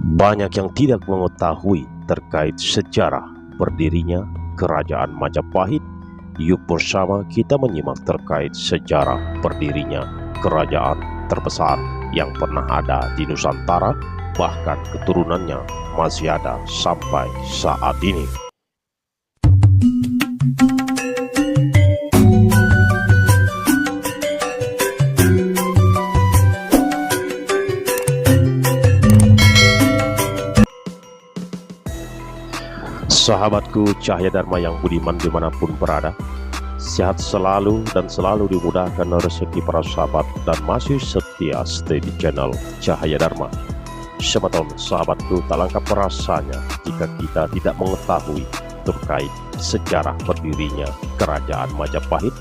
Banyak yang tidak mengetahui terkait sejarah berdirinya Kerajaan Majapahit. Yuk bersama kita menyimak terkait sejarah berdirinya kerajaan terbesar yang pernah ada di Nusantara, bahkan keturunannya masih ada sampai saat ini. Sahabatku Cahaya Dharma yang budiman dimanapun berada, sehat selalu dan selalu dimudahkan rezeki para sahabat dan masih setia stay di channel Cahaya Dharma. Sematon sahabatku, tak lengkap rasanya jika kita tidak mengetahui terkait sejarah berdirinya Kerajaan Majapahit,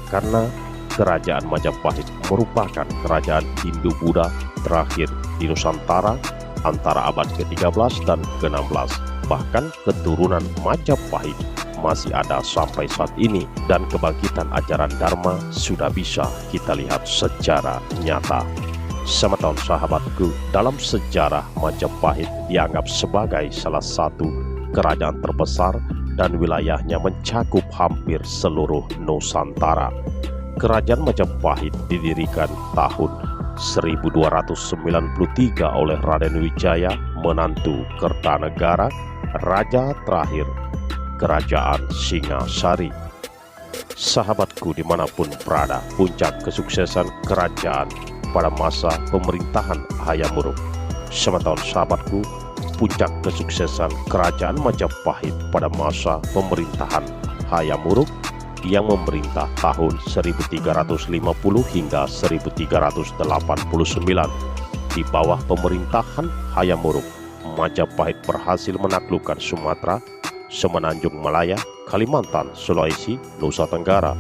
karena Kerajaan Majapahit merupakan kerajaan Hindu-Buddha terakhir di Nusantara antara abad ke-13 dan ke-16. Bahkan keturunan Majapahit masih ada sampai saat ini, dan kebangkitan ajaran Dharma sudah bisa kita lihat secara nyata. Sematon sahabatku, dalam sejarah Majapahit dianggap sebagai salah satu kerajaan terbesar dan wilayahnya mencakup hampir seluruh Nusantara. Kerajaan Majapahit didirikan tahun 1293 oleh Raden Wijaya, menantu Kertanegara, raja terakhir Kerajaan Singasari. Sahabatku dimanapun berada, puncak kesuksesan kerajaan pada masa pemerintahan Hayam Wuruk. Sematon sahabatku, puncak kesuksesan kerajaan Majapahit pada masa pemerintahan Hayam Wuruk yang memerintah tahun 1350 hingga 1389. Di bawah pemerintahan Hayam Wuruk, Majapahit berhasil menaklukkan Sumatera, Semenanjung Malaya, Kalimantan, Sulawesi, Nusa Tenggara,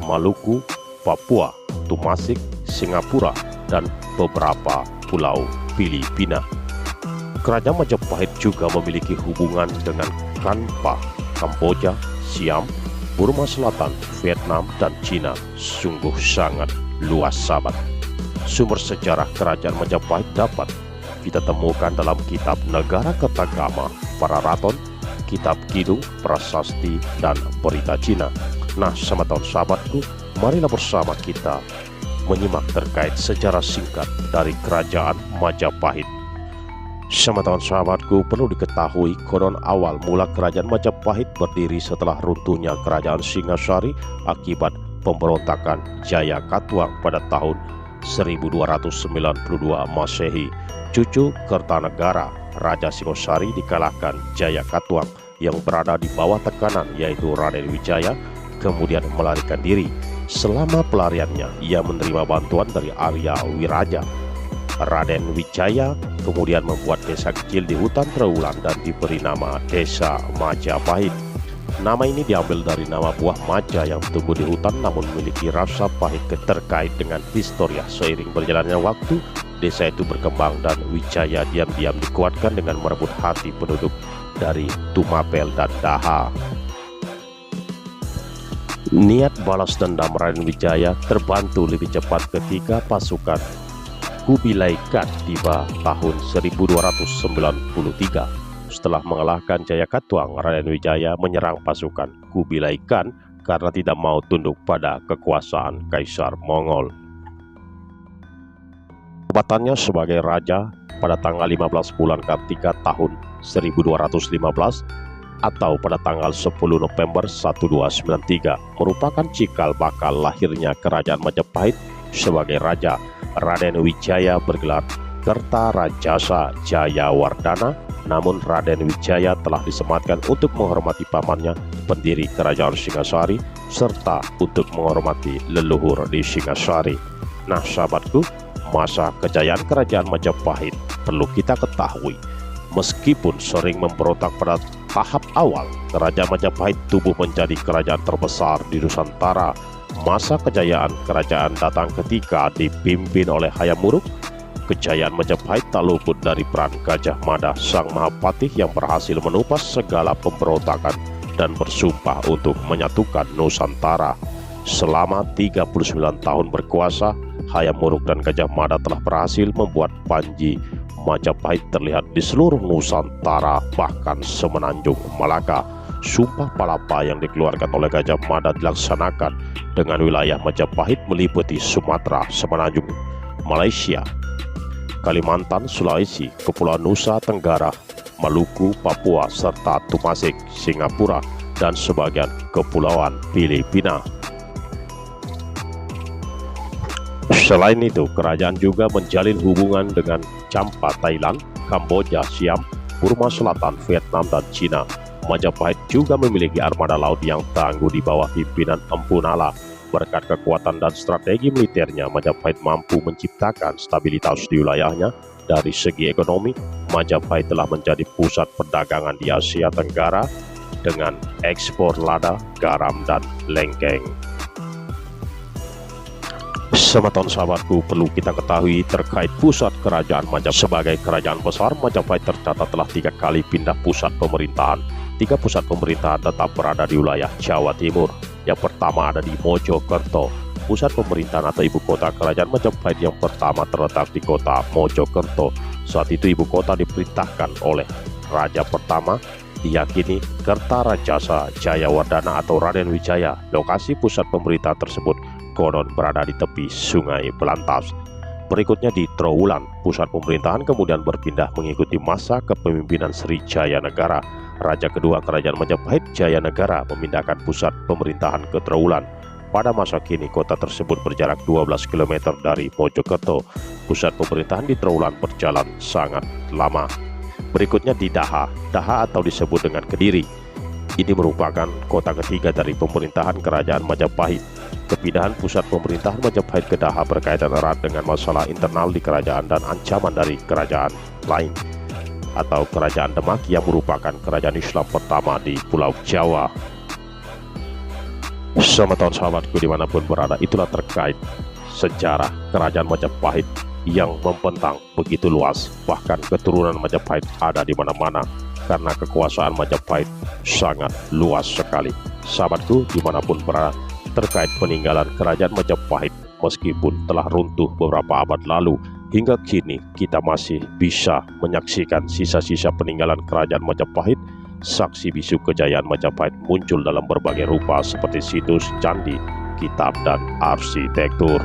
Maluku, Papua, Tumasik, Singapura, dan beberapa pulau Filipina. Kerajaan Majapahit juga memiliki hubungan dengan Kanpa, Kamboja, Siam, Burma Selatan, Vietnam, dan Cina. Sungguh sangat luas sahabat. Sumber sejarah Kerajaan Majapahit dapat kita temukan dalam kitab Negara Kertagama para Raton, kitab Kidung, Prasasti, dan Berita Cina. Nah, sematon sahabatku, marilah bersama kita menyimak terkait sejarah singkat dari Kerajaan Majapahit. Sematon sahabatku, perlu diketahui konon awal mula Kerajaan Majapahit berdiri setelah runtuhnya Kerajaan Singasari akibat pemberontakan Jaya Katuang pada tahun 1292 Masehi. Cucu Kertanegara, Raja Singasari, dikalahkan Jaya Katuang yang berada di bawah tekanan, yaitu Raden Wijaya, kemudian melarikan diri. Selama pelariannya, ia menerima bantuan dari Arya Wiraja. Raden Wijaya kemudian membuat desa kecil di hutan Trewulan dan diberi nama Desa Majapahit. Nama ini diambil dari nama buah maja yang tumbuh di hutan namun memiliki rasa pahit terkait dengan historia. Seiring berjalannya waktu, desa itu berkembang dan Wijaya diam-diam dikuatkan dengan merebut hati penduduk dari Tumapel dan Daha. Niat balas dendam Raden Wijaya terbantu lebih cepat ketika pasukan Kubilai Khan tiba tahun 1293. Setelah mengalahkan Jaya Katuang, Raden Wijaya menyerang pasukan Kubilai Khan karena tidak mau tunduk pada kekuasaan Kaisar Mongol. Jabatannya sebagai raja pada tanggal 15 bulan Kartika tahun 1215 atau pada tanggal 10 November 1293 merupakan cikal bakal lahirnya Kerajaan Majapahit. Sebagai raja, Raden Wijaya bergelar Kertarajasa Jayawardhana, namun Raden Wijaya telah disematkan untuk menghormati pamannya, pendiri Kerajaan Singasari, serta untuk menghormati leluhur di Singasari. Nah sahabatku, masa kejayaan Kerajaan Majapahit perlu kita ketahui. Meskipun sering memberontak pada tahap awal, Kerajaan Majapahit tumbuh menjadi kerajaan terbesar di Nusantara. Masa kejayaan kerajaan datang ketika dipimpin oleh Hayam Wuruk. Kejayaan Majapahit tak luput dari peran Gajah Mada, sang Mahapatih yang berhasil menupas segala pemberontakan dan bersumpah untuk menyatukan Nusantara. Selama 39 tahun berkuasa, Hayam Wuruk dan Gajah Mada telah berhasil membuat Panji Majapahit terlihat di seluruh Nusantara, bahkan semenanjung Malaka. Sumpah Palapa yang dikeluarkan oleh Gajah Mada dilaksanakan dengan wilayah Majapahit meliputi Sumatera, semenanjung Malaysia, Kalimantan, Sulawesi, Kepulauan Nusa Tenggara, Maluku, Papua, serta Tumasik, Singapura, dan sebagian kepulauan Filipina. Selain itu, kerajaan juga menjalin hubungan dengan Champa, Thailand, Kamboja, Siam, Burma Selatan, Vietnam, dan Cina. Majapahit juga memiliki armada laut yang tangguh di bawah pimpinan Empu Nala. Berkat kekuatan dan strategi militernya, Majapahit mampu menciptakan stabilitas di wilayahnya. Dari segi ekonomi, Majapahit telah menjadi pusat perdagangan di Asia Tenggara dengan ekspor lada, garam, dan lengkeng. Semeton sahabatku, perlu kita ketahui terkait pusat kerajaan Majapahit. Sebagai kerajaan besar, Majapahit tercatat telah 3 kali pindah pusat pemerintahan. 3 pusat pemerintahan tetap berada di wilayah Jawa Timur. Yang pertama ada di Mojokerto. Pusat pemerintahan atau ibu kota kerajaan Majapahit yang pertama terletak di kota Mojokerto. Saat itu ibu kota diperintahkan oleh Raja pertama, diyakini Kertarajasa Jayawardana atau Raden Wijaya. Lokasi pusat pemerintahan tersebut konon berada di tepi Sungai Belantas. Berikutnya di Trowulan, pusat pemerintahan kemudian berpindah mengikuti masa kepemimpinan Sri Jayanegara. Raja kedua kerajaan Majapahit, Jayanegara, memindahkan pusat pemerintahan ke Trowulan. Pada masa kini kota tersebut berjarak 12 km dari Mojokerto. Pusat pemerintahan di Trowulan berjalan sangat lama. Berikutnya di Daha atau disebut dengan Kediri. Ini merupakan kota ketiga dari pemerintahan kerajaan Majapahit. Kepindahan pusat pemerintahan Majapahit ke Daha berkaitan erat dengan masalah internal di kerajaan dan ancaman dari kerajaan lain atau kerajaan Demak yang merupakan kerajaan Islam pertama di Pulau Jawa. Semeton sahabatku dimanapun berada, itulah terkait sejarah kerajaan Majapahit yang membentang begitu luas. Bahkan keturunan Majapahit ada di mana-mana karena kekuasaan Majapahit sangat luas sekali. Sahabatku dimanapun berada, terkait peninggalan kerajaan Majapahit meskipun telah runtuh beberapa abad lalu, hingga kini kita masih bisa menyaksikan sisa-sisa peninggalan kerajaan Majapahit. Saksi bisu kejayaan Majapahit muncul dalam berbagai rupa seperti situs, candi, kitab, dan arsitektur.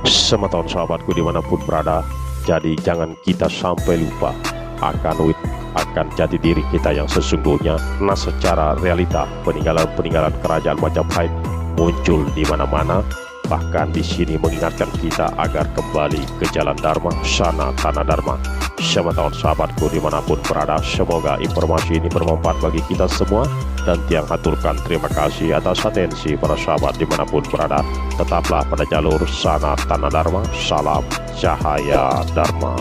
Semeton sahabatku dimanapun berada, jadi jangan kita sampai lupa akan jati diri kita yang sesungguhnya. Nah, secara realita peninggalan kerajaan Majapahit muncul di mana-mana, bahkan di sini mengingatkan kita agar kembali ke jalan Dharma, sana tanah Dharma. Semeton sahabatku dimanapun berada, semoga informasi ini bermanfaat bagi kita semua, dan tiang haturkan terima kasih atas atensi para sahabat dimanapun berada. Tetaplah pada jalur sana tanah Dharma. Salam Cahaya Dharma.